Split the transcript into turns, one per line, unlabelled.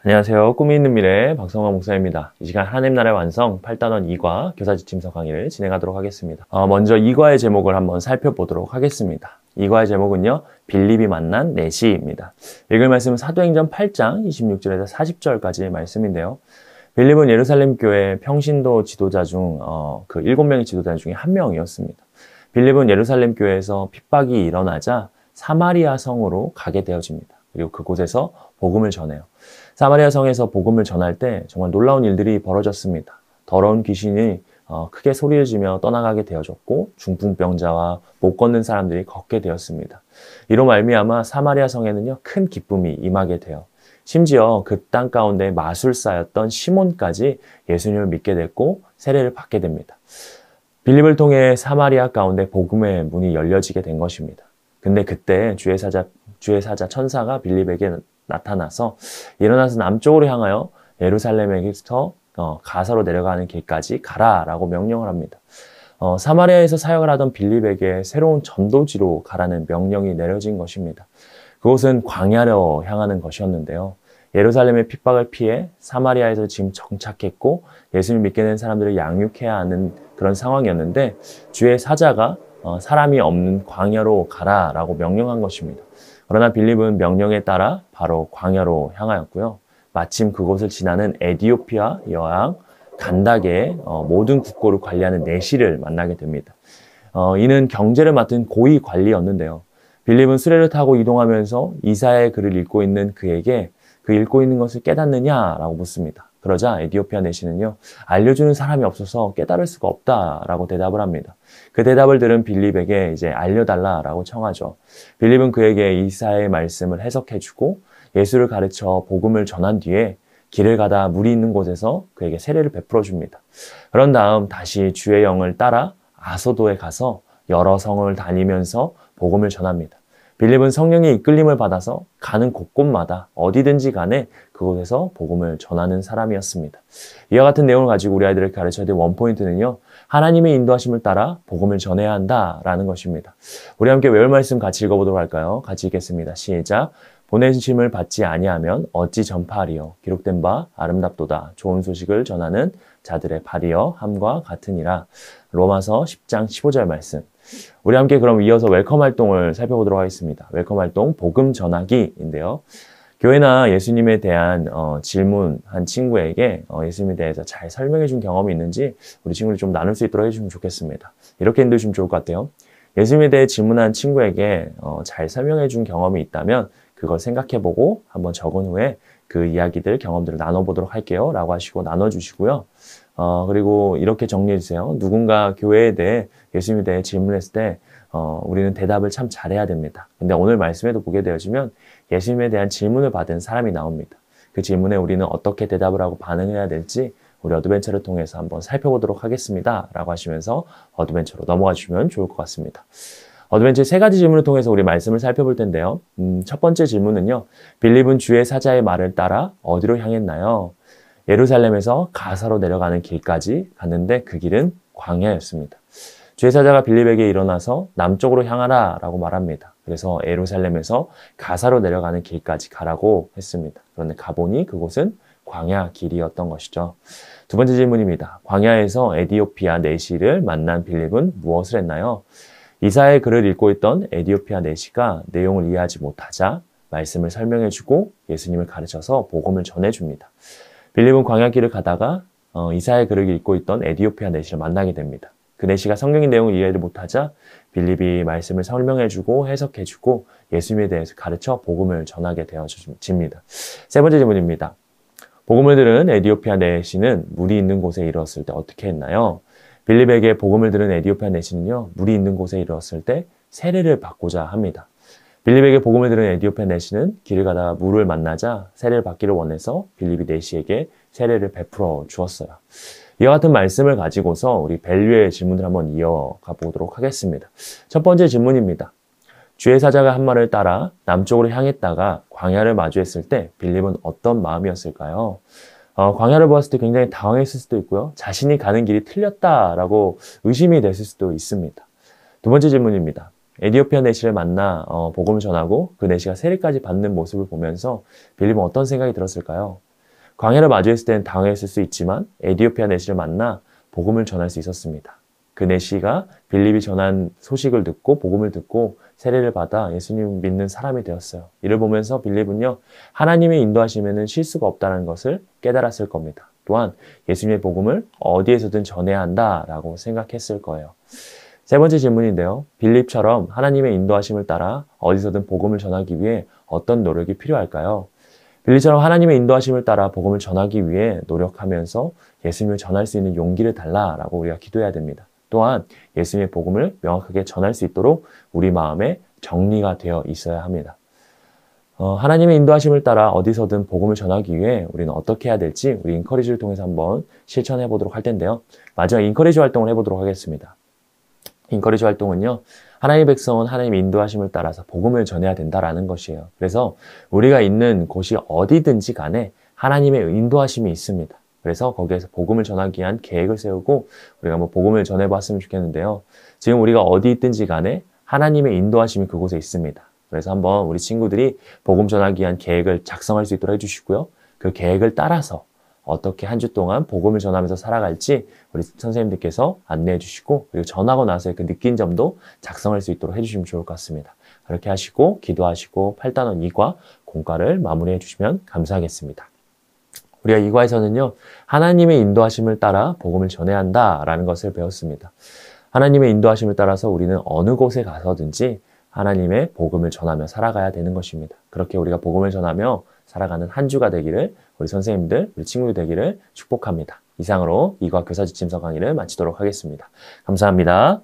안녕하세요. 꿈이 있는 미래 박성환 목사입니다. 이 시간 하나님 나라의 완성 8단원 2과 교사지침서 강의를 진행하도록 하겠습니다. 먼저 2과의 제목을 한번 살펴보도록 하겠습니다. 2과의 제목은요, 빌립이 만난 내시입니다. 읽을 말씀은 사도행전 8장 26절에서 40절까지의 말씀인데요. 빌립은 예루살렘 교회 평신도 지도자 중 그 7명의 지도자 중에 한 명이었습니다. 빌립은 예루살렘 교회에서 핍박이 일어나자 사마리아 성으로 가게 되어집니다. 그리고 그곳에서 복음을 전해요. 사마리아 성에서 복음을 전할 때 정말 놀라운 일들이 벌어졌습니다. 더러운 귀신이 크게 소리를 지며 떠나가게 되어졌고 중풍병자와 못 걷는 사람들이 걷게 되었습니다. 이로 말미암아 사마리아 성에는요, 큰 기쁨이 임하게 돼요. 심지어 그 땅 가운데 마술사였던 시몬까지 예수님을 믿게 됐고 세례를 받게 됩니다. 빌립을 통해 사마리아 가운데 복음의 문이 열려지게 된 것입니다. 근데 그때 주의 사자 천사가 빌립에게 나타나서 일어나서 남쪽으로 향하여 예루살렘에서 가사로 내려가는 길까지 가라라고 명령을 합니다. 사마리아에서 사역을 하던 빌립에게 새로운 전도지로 가라는 명령이 내려진 것입니다. 그곳은 광야로 향하는 것이었는데요. 예루살렘의 핍박을 피해 사마리아에서 지금 정착했고 예수를 믿게 된 사람들을 양육해야 하는 그런 상황이었는데 주의 사자가 사람이 없는 광야로 가라라고 명령한 것입니다. 그러나 빌립은 명령에 따라 바로 광야로 향하였고요. 마침 그곳을 지나는 에디오피아 여왕 간다게의 모든 국고를 관리하는 내시를 만나게 됩니다. 이는 경제를 맡은 고위 관리였는데요. 빌립은 수레를 타고 이동하면서 이사야의 글을 읽고 있는 그에게 그 읽고 있는 것을 깨닫느냐라고 묻습니다. 그러자 에디오피아 내시는요, 알려주는 사람이 없어서 깨달을 수가 없다라고 대답을 합니다. 그 대답을 들은 빌립에게 이제 알려달라라고 청하죠. 빌립은 그에게 이사야의 말씀을 해석해주고 예수를 가르쳐 복음을 전한 뒤에 길을 가다 물이 있는 곳에서 그에게 세례를 베풀어 줍니다. 그런 다음 다시 주의 영을 따라 아소도에 가서 여러 성을 다니면서 복음을 전합니다. 빌립은 성령의 이끌림을 받아서 가는 곳곳마다 어디든지 간에 그곳에서 복음을 전하는 사람이었습니다. 이와 같은 내용을 가지고 우리 아이들을 가르쳐야 될 원포인트는요, 하나님의 인도하심을 따라 복음을 전해야 한다라는 것입니다. 우리 함께 외울 말씀 같이 읽어보도록 할까요? 같이 읽겠습니다. 시작. 보내심을 받지 아니하면 어찌 전파하리요. 기록된 바 아름답도다. 좋은 소식을 전하는 자들의 발이여 함과 같으니라. 로마서 10장 15절 말씀. 우리 함께 그럼 이어서 웰컴 활동을 살펴보도록 하겠습니다. 웰컴 활동 복음 전하기인데요. 교회나 예수님에 대한 질문한 친구에게 예수님에 대해서 잘 설명해 준 경험이 있는지 우리 친구를 좀 나눌 수 있도록 해주시면 좋겠습니다. 이렇게 인도해주시면 좋을 것 같아요. 예수님에 대해 질문한 친구에게 잘 설명해 준 경험이 있다면 그걸 생각해보고 한번 적은 후에 그 이야기들, 경험들을 나눠보도록 할게요 라고 하시고 나눠주시고요. 그리고 이렇게 정리해주세요. 누군가 교회에 대해 예수님에 대해 질문했을 때 우리는 대답을 참 잘해야 됩니다. 근데 오늘 말씀에도 보게 되어지면 예수님에 대한 질문을 받은 사람이 나옵니다. 그 질문에 우리는 어떻게 대답을 하고 반응해야 될지 우리 어드벤처를 통해서 한번 살펴보도록 하겠습니다 라고 하시면서 어드벤처로 넘어가 주시면 좋을 것 같습니다. 어드벤처의 세 가지 질문을 통해서 우리 말씀을 살펴볼 텐데요. 첫 번째 질문은요. 빌립은 주의 사자의 말을 따라 어디로 향했나요? 예루살렘에서 가사로 내려가는 길까지 갔는데 그 길은 광야였습니다. 주의 사자가 빌립에게 일어나서 남쪽으로 향하라 라고 말합니다. 그래서 예루살렘에서 가사로 내려가는 길까지 가라고 했습니다. 그런데 가보니 그곳은 광야 길이었던 것이죠. 두 번째 질문입니다. 광야에서 에디오피아 내시를 만난 빌립은 무엇을 했나요? 이사야의 글을 읽고 있던 에디오피아 내시가 내용을 이해하지 못하자 말씀을 설명해주고 예수님을 가르쳐서 복음을 전해줍니다. 빌립은 광야길을 가다가 이사야의 글을 읽고 있던 에디오피아 내시를 만나게 됩니다. 그 내시가 성경의 내용을 이해를 못하자 빌립이 말씀을 설명해주고 해석해주고 예수님에 대해서 가르쳐 복음을 전하게 되어집니다. 세 번째 질문입니다. 복음을 들은 에디오피아 내시는 물이 있는 곳에 이르렀을 때 어떻게 했나요? 빌립에게 복음을 들은 에디오피아 내시는요, 물이 있는 곳에 이르렀을 때 세례를 받고자 합니다. 빌립에게 복음을 들은 에디오피아 내시는 길을 가다가 물을 만나자 세례를 받기를 원해서 빌립이 내시에게 세례를 베풀어 주었어요. 이와 같은 말씀을 가지고서 우리 밸류의 질문을 한번 이어가 보도록 하겠습니다. 첫 번째 질문입니다. 주의 사자가 한 말을 따라 남쪽으로 향했다가 광야를 마주했을 때 빌립은 어떤 마음이었을까요? 광야를 보았을 때 굉장히 당황했을 수도 있고요. 자신이 가는 길이 틀렸다라고 의심이 됐을 수도 있습니다. 두 번째 질문입니다. 에디오피아 내시를 만나 복음을 전하고 그 내시가 세례까지 받는 모습을 보면서 빌립은 어떤 생각이 들었을까요? 광야를 마주했을 때는 당황했을 수 있지만 에디오피아 내시를 만나 복음을 전할 수 있었습니다. 그 내시가 빌립이 전한 소식을 듣고 복음을 듣고 세례를 받아 예수님 믿는 사람이 되었어요. 이를 보면서 빌립은요, 하나님의 인도하심에는 실수가 없다는 것을 깨달았을 겁니다. 또한 예수님의 복음을 어디에서든 전해야 한다라고 생각했을 거예요. 세 번째 질문인데요. 빌립처럼 하나님의 인도하심을 따라 어디서든 복음을 전하기 위해 어떤 노력이 필요할까요? 빌립처럼 하나님의 인도하심을 따라 복음을 전하기 위해 노력하면서 예수님을 전할 수 있는 용기를 달라라고 우리가 기도해야 됩니다. 또한 예수님의 복음을 명확하게 전할 수 있도록 우리 마음에 정리가 되어 있어야 합니다. 하나님의 인도하심을 따라 어디서든 복음을 전하기 위해 우리는 어떻게 해야 될지 우리 인커리지를 통해서 한번 실천해 보도록 할 텐데요. 마지막 인커리지 활동을 해보도록 하겠습니다. 인커리지 활동은요, 하나님의 백성은 하나님의 인도하심을 따라서 복음을 전해야 된다라는 것이에요. 그래서 우리가 있는 곳이 어디든지 간에 하나님의 인도하심이 있습니다. 그래서 거기에서 복음을 전하기 위한 계획을 세우고 우리가 한번 복음을 전해봤으면 좋겠는데요. 지금 우리가 어디 있든지 간에 하나님의 인도하심이 그곳에 있습니다. 그래서 한번 우리 친구들이 복음 전하기 위한 계획을 작성할 수 있도록 해주시고요. 그 계획을 따라서 어떻게 한 주 동안 복음을 전하면서 살아갈지 우리 선생님들께서 안내해 주시고, 그리고 전하고 나서의 그 느낀 점도 작성할 수 있도록 해주시면 좋을 것 같습니다. 그렇게 하시고 기도하시고 8단원 2과 공과를 마무리해 주시면 감사하겠습니다. 우리가 2과에서는요, 하나님의 인도하심을 따라 복음을 전해야 한다라는 것을 배웠습니다. 하나님의 인도하심을 따라서 우리는 어느 곳에 가서든지 하나님의 복음을 전하며 살아가야 되는 것입니다. 그렇게 우리가 복음을 전하며 살아가는 한 주가 되기를, 우리 선생님들, 우리 친구들 되기를 축복합니다. 이상으로 2과 교사지침서 강의를 마치도록 하겠습니다. 감사합니다.